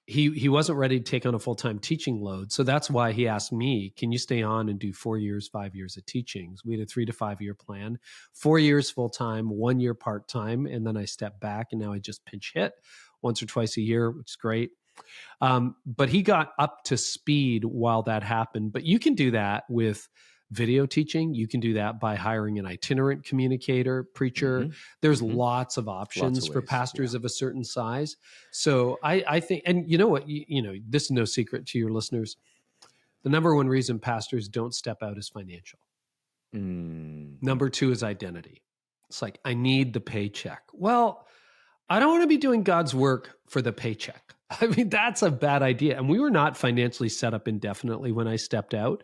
he wasn't ready to take on a full-time teaching load. So that's why he asked me, can you stay on and do 4 years, 5 years of teachings? We had a 3 to 5 year plan, 4 years full-time, 1 year part-time. And then I stepped back and now I just pinch hit once or twice a year, which is great. But he got up to speed while that happened. But you can do that with video teaching. You can do that by hiring an itinerant communicator, preacher. Mm-hmm. There's lots of options for pastors of a certain size. So I think, and you know what, this is no secret to your listeners. The number one reason pastors don't step out is financial. Number two is identity. It's like, I need the paycheck. Well, I don't want to be doing God's work for the paycheck. I mean, that's a bad idea. And we were not financially set up indefinitely when I stepped out.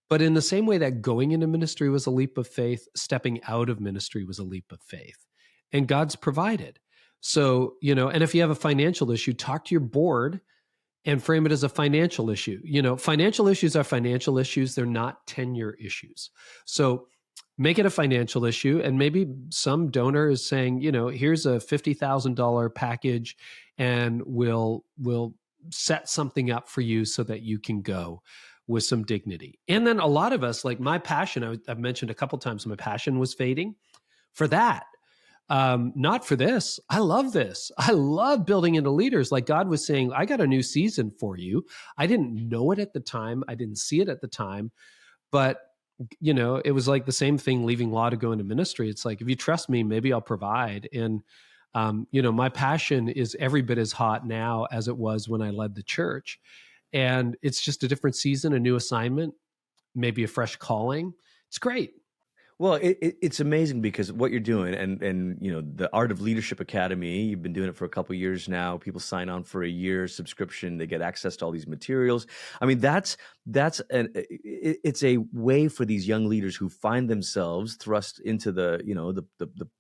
But in the same way that going into ministry was a leap of faith, stepping out of ministry was a leap of faith. And God's provided. So, and if you have a financial issue, talk to your board and frame it as a financial issue. Financial issues are financial issues. They're not tenure issues. So make it a financial issue. And maybe some donor is saying, here's a $50,000 package and we'll set something up for you so that you can go with some dignity. And then a lot of us, like my passion, I've mentioned a couple of times, my passion was fading for that. Not for this. I love this. I love building into leaders. Like God was saying, I got a new season for you. I didn't know it at the time. I didn't see it at the time, but it was like the same thing leaving law to go into ministry. It's like, if you trust me, maybe I'll provide. And, my passion is every bit as hot now as it was when I led the church. And it's just a different season, a new assignment, maybe a fresh calling. It's great. Well, it's amazing because what you're doing, and the Art of Leadership Academy, you've been doing it for a couple of years now. People sign on for a year subscription; they get access to all these materials. I mean, it's a way for these young leaders who find themselves thrust into the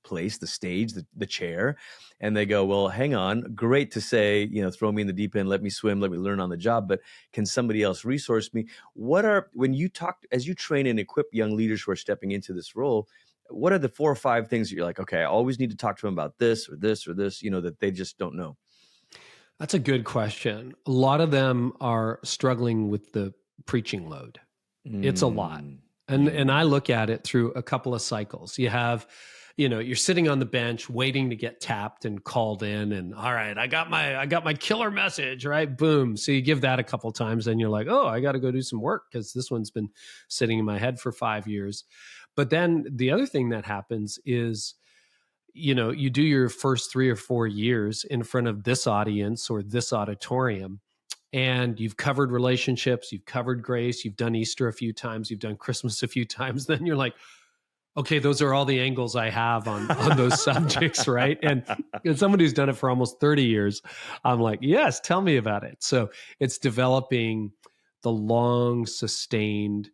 place, the stage, the chair, and they go, well, hang on, great to say, throw me in the deep end, let me swim, let me learn on the job, but can somebody else resource me? As you train and equip young leaders who are stepping into this role, what are the 4 or 5 things that you're like, okay, I always need to talk to them about this or this or this, that they just don't know? That's a good question. A lot of them are struggling with the preaching load. It's a lot. And I look at it through a couple of cycles. You have, you're sitting on the bench waiting to get tapped and called in, and all right, I got my killer message, right? Boom. So you give that a couple of times and you're like, oh, I got to go do some work because this one's been sitting in my head for 5 years. But then the other thing that happens is, you do your first 3 or 4 years in front of this audience or this auditorium, and you've covered relationships, you've covered grace, you've done Easter a few times, you've done Christmas a few times. Then you're like, okay, those are all the angles I have on those subjects, right? And as someone who's done it for almost 30 years, I'm like, yes, tell me about it. So it's developing the long sustained,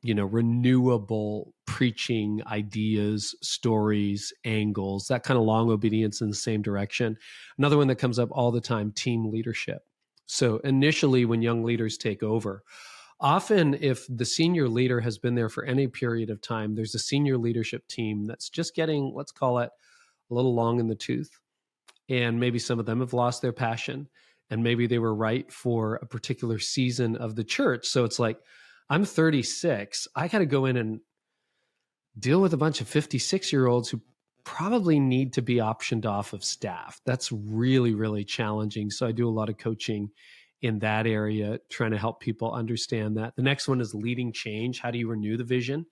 renewable preaching ideas, stories, angles, that kind of long obedience in the same direction. Another one that comes up all the time, team leadership. So initially when young leaders take over, often if the senior leader has been there for any period of time, there's a senior leadership team that's just getting, let's call it, a little long in the tooth. And maybe some of them have lost their passion, and maybe they were right for a particular season of the church. So it's like, I'm 36. I got to go in and deal with a bunch of 56-year-olds who probably need to be optioned off of staff. That's really, really challenging. So I do a lot of coaching in that area, trying to help people understand that. The next one is leading change. How do you renew the vision?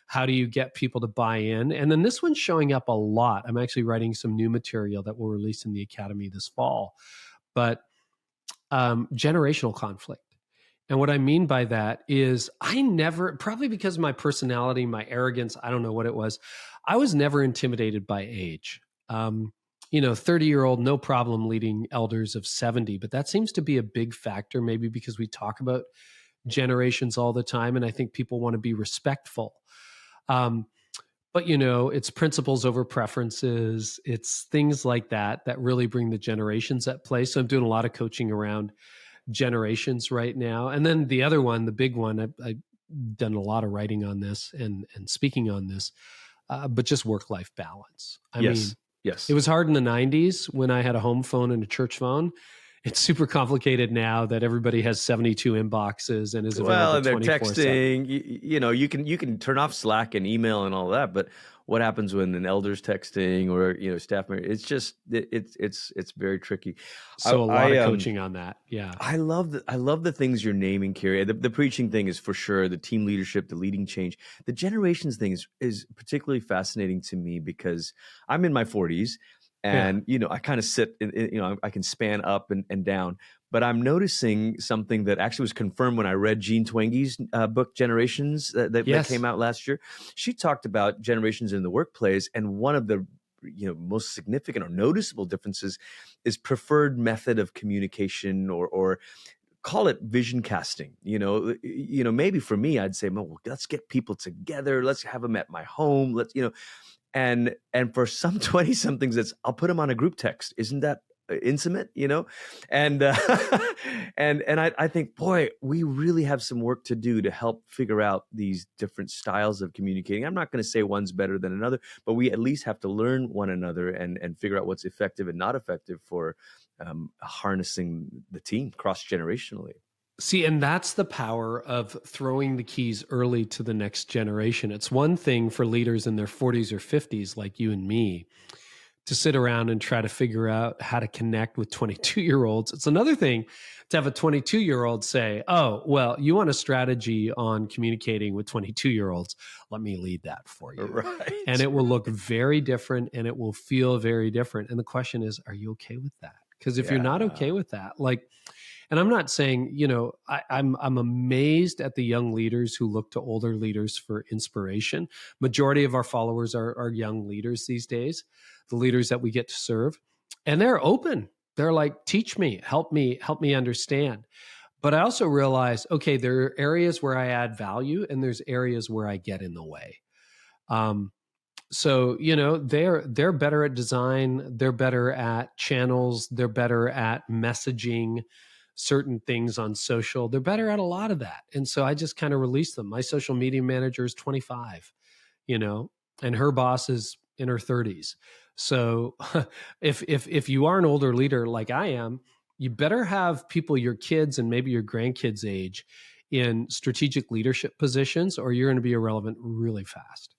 How do you get people to buy in? And then this one's showing up a lot. I'm actually writing some new material that we'll release in the Academy this fall. But generational conflict. And what I mean by that is I never, probably because of my personality, my arrogance, I don't know what it was, I was never intimidated by age. 30-year-old, no problem leading elders of 70, but that seems to be a big factor, maybe because we talk about generations all the time, and I think people want to be respectful. But it's principles over preferences. It's things like that really bring the generations at play. So I'm doing a lot of coaching around generations right now. And then the other one, the big one, I've done a lot of writing on this and speaking on this, but just work-life balance. I mean, yes, it was hard in the 90s when I had a home phone and a church phone. It's super complicated now that everybody has 72 inboxes and is available 24/7. Well, and they're texting. You can turn off Slack and email and all that, but what happens when an elder's texting or staff member? It's just it's very tricky. So a lot of coaching on that. Yeah, I love the things you're naming, Carey. The preaching thing is for sure. The team leadership, the leading change, the generations thing is particularly fascinating to me because I'm in my 40s. And, I kind of sit, I can span up and down, but I'm noticing something that actually was confirmed when I read Jean Twenge's book, Generations, that came out last year. She talked about generations in the workplace. And one of the, most significant or noticeable differences is preferred method of communication or call it vision casting. Maybe for me, I'd say, well, let's get people together. Let's have them at my home. And for some 20-somethings, I'll put them on a group text. Isn't that intimate? And I think, boy, we really have some work to do to help figure out these different styles of communicating. I'm not going to say one's better than another, but we at least have to learn one another and figure out what's effective and not effective for harnessing the team cross-generationally. See, and that's the power of throwing the keys early to the next generation. It's one thing for leaders in their 40s or 50s like you and me to sit around and try to figure out how to connect with 22-year-olds. It's another thing to have a 22-year-old say, oh, well, you want a strategy on communicating with 22-year-olds. Let me lead that for you. Right. And it will look very different and it will feel very different. And the question is, are you okay with that? Because if you're not okay with that, and I'm not saying, I'm amazed at the young leaders who look to older leaders for inspiration. Majority of our followers are young leaders these days, the leaders that we get to serve, and they're open. They're like, teach me, help me understand. But I also realize, okay, there are areas where I add value and there's areas where I get in the way. So, they're better at design. They're better at channels. They're better at messaging certain things on social. They're better at a lot of that. And so I just kind of release them. My social media manager is 25, and her boss is in her 30s. So if you are an older leader like I am, you better have people your kids and maybe your grandkids' age in strategic leadership positions, or you're going to be irrelevant really fast.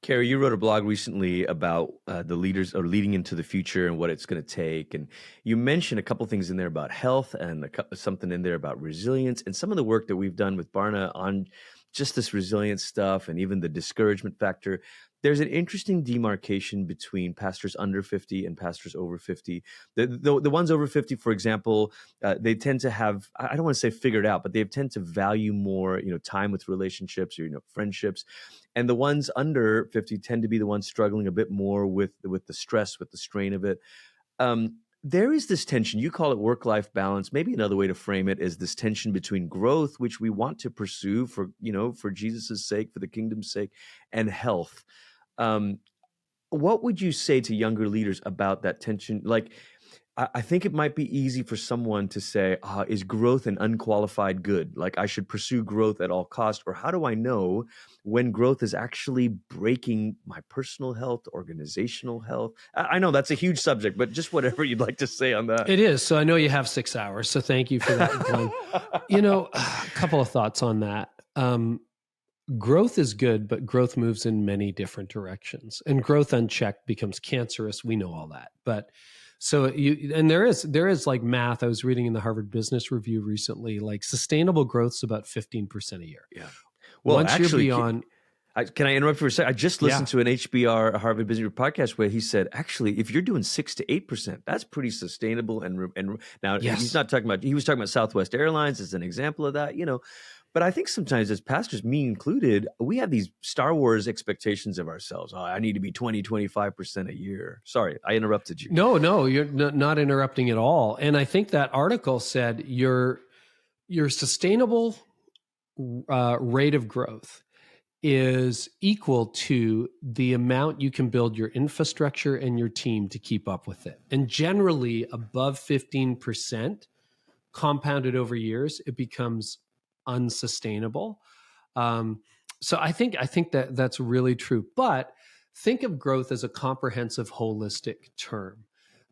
Carey, you wrote a blog recently about the leaders are leading into the future and what it's going to take. And you mentioned a couple things in there about health and something in there about resilience and some of the work that we've done with Barna on just this resilience stuff and even the discouragement factor, there's an interesting demarcation between pastors under 50 and pastors over 50. The ones over 50, for example, they tend to have, I don't want to say figured out, but they tend to value more, time with relationships or, friendships. And the ones under 50 tend to be the ones struggling a bit more with the stress, with the strain of it. There is this tension. You call it work-life balance. Maybe another way to frame it is this tension between growth, which we want to pursue for Jesus' sake, for the kingdom's sake, and health. What would you say to younger leaders about that tension? Like, I think it might be easy for someone to say, is growth an unqualified good? Like, I should pursue growth at all costs? Or how do I know when growth is actually breaking my personal health, organizational health? I know that's a huge subject, but just whatever you'd like to say on that. It is. So I know you have 6 hours. So thank you for that, Glenn. A couple of thoughts on that. Growth is good, but growth moves in many different directions. And growth unchecked becomes cancerous. We know all that. But so there is like math. I was reading in the Harvard Business Review recently, like sustainable growth is about 15% a year. Yeah. Well, once actually, you're beyond. Can I interrupt for a second? I just listened to an HBR, a Harvard Business Review podcast, where he said, actually, if you're doing 6 to 8%, that's pretty sustainable. And now he's not talking about. He was talking about Southwest Airlines as an example of that. But I think sometimes as pastors, me included, we have these Star Wars expectations of ourselves. Oh, I need to be 20, 25% a year. Sorry, I interrupted you. No, you're not interrupting at all. And I think that article said your sustainable rate of growth is equal to the amount you can build your infrastructure and your team to keep up with it. And generally above 15% compounded over years, it becomes unsustainable. So I think that that's really true. But think of growth as a comprehensive, holistic term.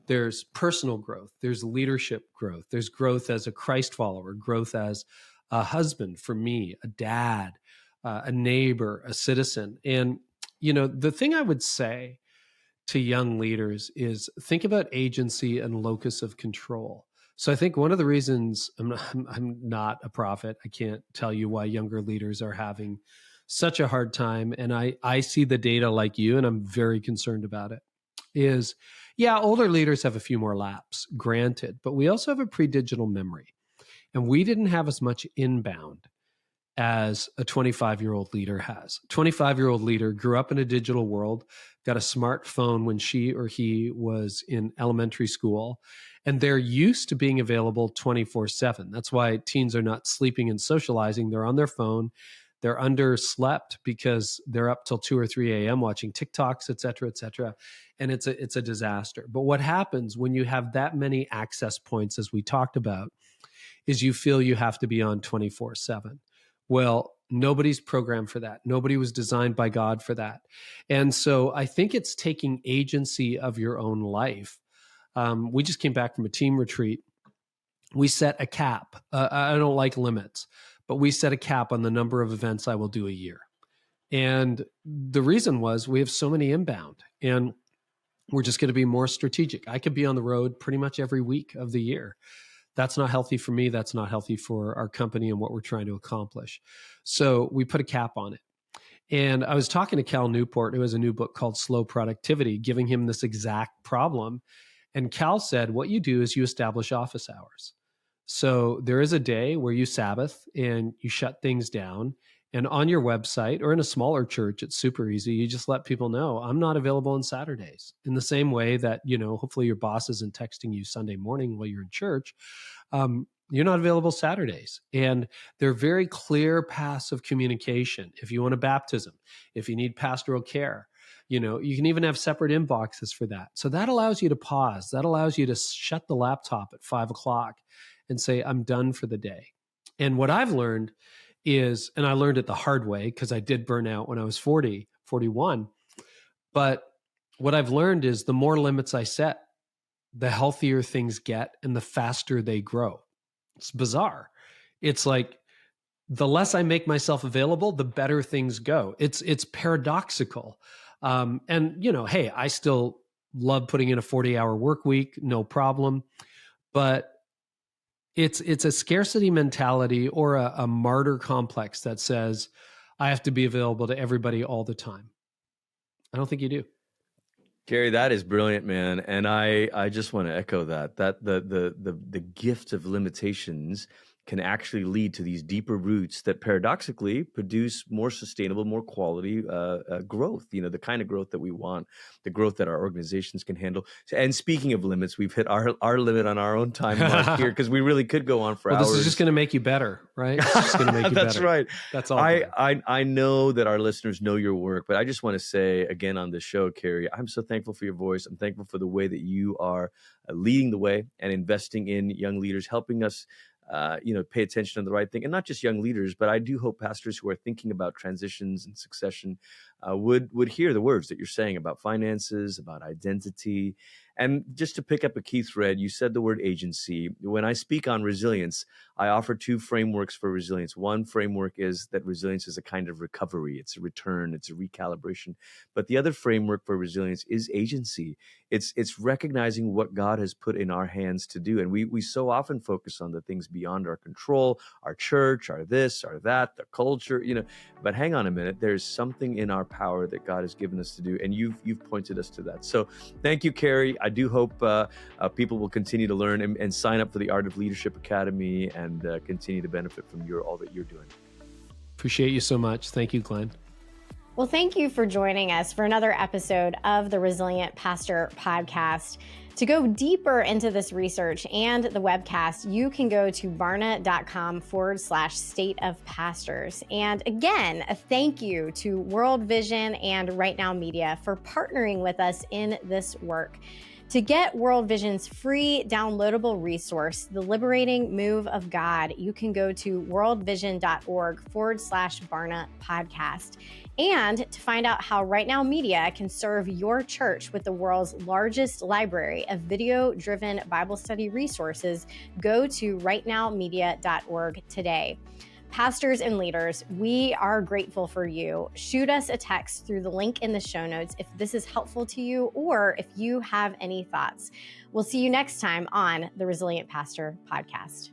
There's personal growth, there's leadership growth, there's growth as a Christ follower, growth as a husband for me, a dad, a neighbor, a citizen. And, the thing I would say to young leaders is think about agency and locus of control. So I think one of the reasons I'm not a prophet, I can't tell you why younger leaders are having such a hard time. And I see the data like you, and I'm very concerned about it, is, older leaders have a few more laps, granted, but we also have a pre-digital memory. And we didn't have as much inbound as a 25-year-old leader has. 25-year-old leader grew up in a digital world, got a smartphone when she or he was in elementary school, and they're used to being available 24/7. That's why teens are not sleeping and socializing. They're on their phone. They're underslept because they're up till 2 or 3 a.m. watching TikToks, et cetera, and it's a disaster. But what happens when you have that many access points, as we talked about, is you feel you have to be on 24/7. Well, nobody's programmed for that. Nobody was designed by God for that. And so I think it's taking agency of your own life. We just came back from a team retreat. We set a cap. I don't like limits, but we set a cap on the number of events I will do a year. And the reason was we have so many inbound, and we're just going to be more strategic. I could be on the road pretty much every week of the year. That's not healthy for me. That's not healthy for our company and what we're trying to accomplish. So we put a cap on it. And I was talking to Cal Newport, who has a new book called Slow Productivity, giving him this exact problem. And Cal said, what you do is you establish office hours. So there is a day where you Sabbath and you shut things down. And on your website or in a smaller church, it's super easy. You just let people know, I'm not available on Saturdays. In the same way that, hopefully your boss isn't texting you Sunday morning while you're in church. You're not available Saturdays. And they're very clear paths of communication. If you want a baptism, if you need pastoral care, you can even have separate inboxes for that. So that allows you to pause. That allows you to shut the laptop at 5:00 and say, I'm done for the day. And what I've learned is, and I learned it the hard way because I did burn out when I was 40, 41. But what I've learned is the more limits I set, the healthier things get and the faster they grow. It's bizarre. It's like the less I make myself available, the better things go. It's paradoxical. And hey, I still love putting in a 40-hour work week, no problem. But it's a scarcity mentality or a martyr complex that says, I have to be available to everybody all the time. I don't think you do. Carey, that is brilliant, man. And I just want to echo that the gift of limitations can actually lead to these deeper roots that paradoxically produce more sustainable, more quality growth, the kind of growth that we want, the growth that our organizations can handle. And speaking of limits, we've hit our limit on our own time mark here, because we really could go on for hours. This is just going to make you better, right? It's just going to make you That's better. right. That's all. I know that our listeners know your work, but I just want to say again on this show, Carey, I'm so thankful for your voice. I'm thankful for the way that you are leading the way and investing in young leaders, helping us pay attention to the right thing. And not just young leaders, but I do hope pastors who are thinking about transitions and succession would hear the words that you're saying about finances, about identity. And just to pick up a key thread, you said the word agency. When I speak on resilience, I offer two frameworks for resilience. One framework is that resilience is a kind of recovery. It's a return. It's a recalibration. But the other framework for resilience is agency. It's recognizing what God has put in our hands to do. And we so often focus on the things beyond our control, our church, our this, our that, the culture, but hang on a minute. There's something in our power that God has given us to do. And you've pointed us to that. So thank you, Carey. I do hope people will continue to learn and sign up for the Art of Leadership Academy and continue to benefit from all that you're doing. Appreciate you so much. Thank you, Glenn. Well, thank you for joining us for another episode of the Resilient Pastor Podcast. To go deeper into this research and the webcast, you can go to barna.com/state of pastors. And again, a thank you to World Vision and Right Now Media for partnering with us in this work. To get World Vision's free downloadable resource, The Liberating Move of God, you can go to worldvision.org/Barna podcast. And to find out how Right Now Media can serve your church with the world's largest library of video-driven Bible study resources, go to rightnowmedia.org today. Pastors and leaders, we are grateful for you. Shoot us a text through the link in the show notes if this is helpful to you or if you have any thoughts. We'll see you next time on the Resilient Pastor Podcast.